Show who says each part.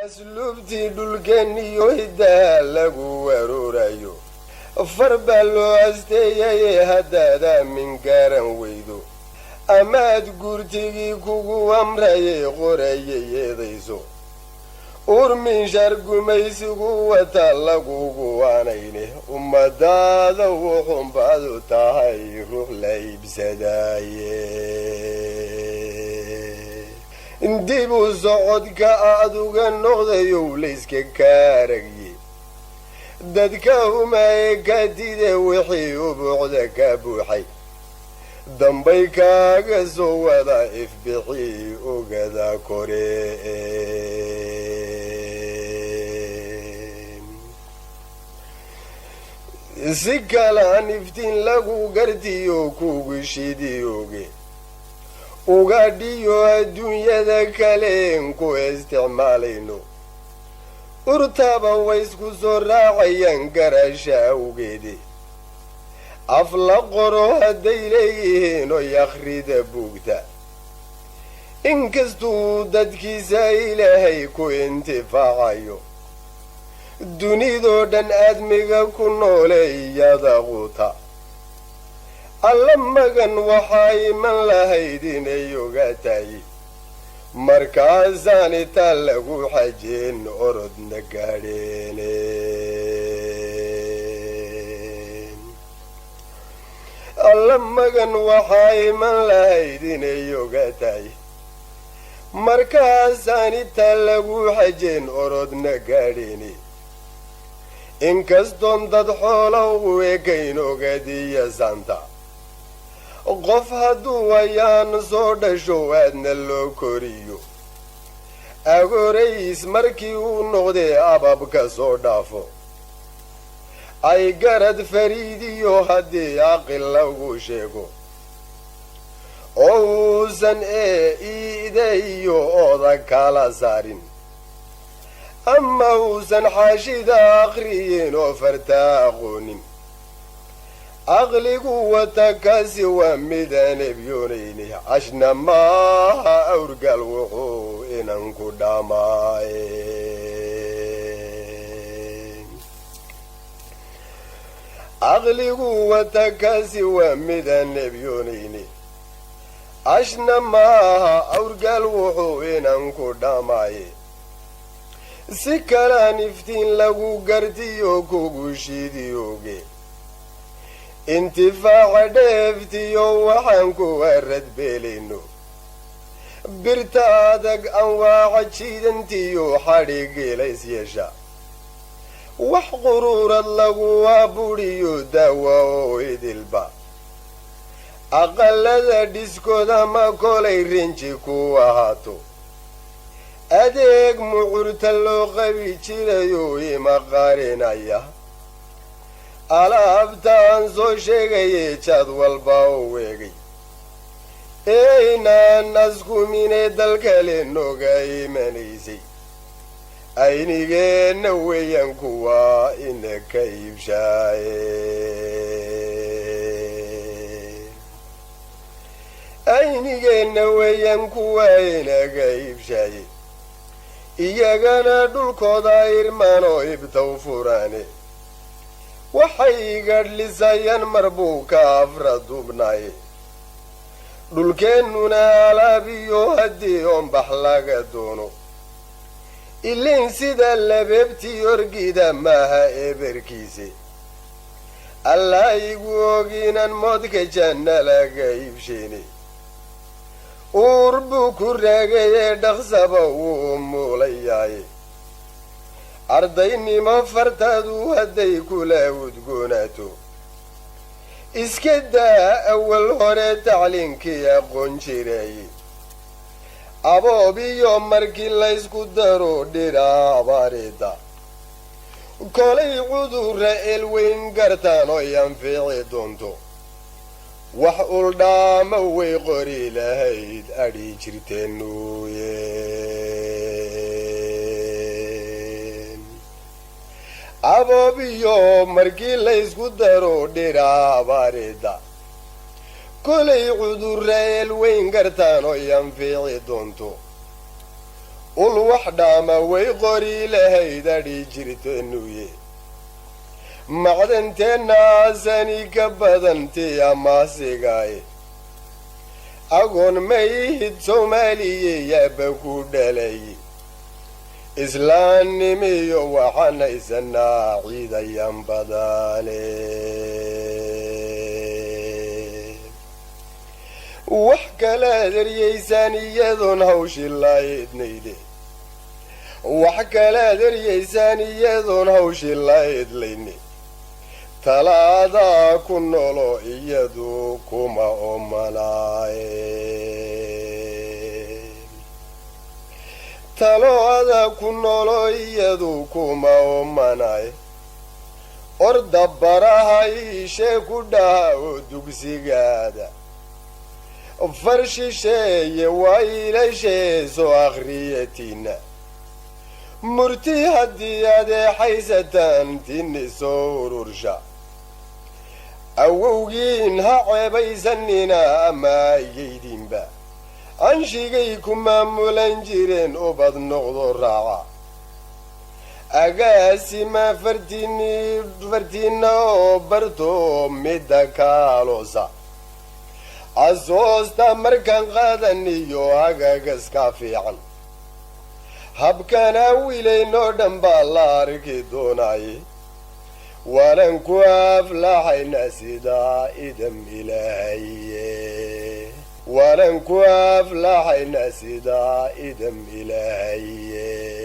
Speaker 1: أسلوبتي دولكني يهدى لغو وروريو فربالو أستيي هدادا من كارن ويدو أماد قرتيكي كوكو أمري غوري يديسو أرمين شاركو ميسيكو وطلقو قوانيني أمدادا وحن بادو تاهي روح لايب سدايي انديبو صعود كأدوغا نغضيو ليسك كاركي دادكا هما كاتيدا وحي وبعدكا بوحي دنبيكا قسو وضعيف بحي وقدا كورين سكالا نفتين لغو قرتيو كوغو شيديوغي وقاديو الدنيا ذاكالين كو استعمالينو ارتابا ويسكو زراعيا قراشا وقيدي أفلقرو هديليهن ويخريد بوكتا انكستو دادكي سايلهي كو انتفاعيو دونيدو دان ادميغا كنولي يادغوتا allamagan waxayman lahaydin ayogatay markaasani taa lagu xajeen orodna gaadheene allamagan waxayman lahaydin ayogatay markaasani taa lagu xajeen orodna gaadheene inkastoon dad xoolow weekayn ogadiya santa qof hadduu ayaan soo dhasho aadna loo koriyo agorays markii uu noqdee ababka soo dhaafo ay garad fariidiyo haddii aqil lagu sheego oo uusan iida iyo ooda kala saarin ama uusan xaashida akhriyin oo farta aqoonin aqligu watakaasi waa midaan ebyoonayni cashna maaha awrgal wuxuu inan ku dhamaaye aqligu watakaasi waa midaan ebyoonayni cashna maaha awrgal wuxuu inan ku dhamaaye si kalaan iftiin lagu gartiyo kugu shiidiyooge intifaaca dheeftiyo waxaan ku warad beelayno birta adag anwaaca jiidantiyo xadhigilays yeesha wax quruurad lagu aabudhiyo daawa oo idilba aqalada dhiskooda ma kolay rinji ku ahaato adeeg mucurta loo qabi jirayo ima qaarinaya alaabtaan soo sheegaye jad walba u weegay eynaan askumine dalkale nooga imanaysay aynigeenna weeyaan kuwa ina ka iibshaaye aynigeenna weeyaan kuwa inaga iibshaaye iyagana dhulkooda irmaanoo ibtaw furaane waxay gadhlisayaan marbuuka afra duubnaaye dhulkeennuna alaabiyo haddii oonbax laga doono ilin sida labeebtii orgida maaha eberkiise allaa igu ogiinan moodka janna laga iibsheene uur buu ku raagayee dhaqsaba wuu muulayaaye ardaynimo fartaadu hadday kula udgoonaato iska daa awal hore tacliinkii aqoon jireeye aboobiyo markii laysku daro dhiraabaarida kolay cudurra elweyn gartaan oy anfici doonto wax uldhaama way qori lahayd adhi jirteennuye aboobiyo markii laysku daro dhiraabaarida kolay cudurra elweyn gartaan oy anfici doonto الوحدة ما ويقري لهيدري جرتنوي معدنتنا زني كبدنتي يا ماسيغاي أقول ميت سومالي يا بكو دلي إسلام ميو وحنا إسنا عيد أيام بدالي وحكى لا دريسان يذن هوش الله يدنيدي وحكى لا دريسان يذن هوش الله يدليني تلادا كنولو يدو كما أملاي تلادا كنولو يدو كما أملاي أرد براها يشيكو داو دوكسي قادا فرش شيء وإلى شيء سو آخريتنا مرتي هدي هذه حيسة تني سورورشا أوجينها عيبي سنينا ما يدين با أنشيكم مولنجرين وبعض نقدر راعا أجاسي ما فرتينا برتو ميدكالوسا أزوز تمركن غادني يو هاجاس كافيعن هبكنا ويلي نودن بالاركي دوناي ولن كواف لحين سيدا إدم إلهي ولن كواف لحين سيدا إدم إلهي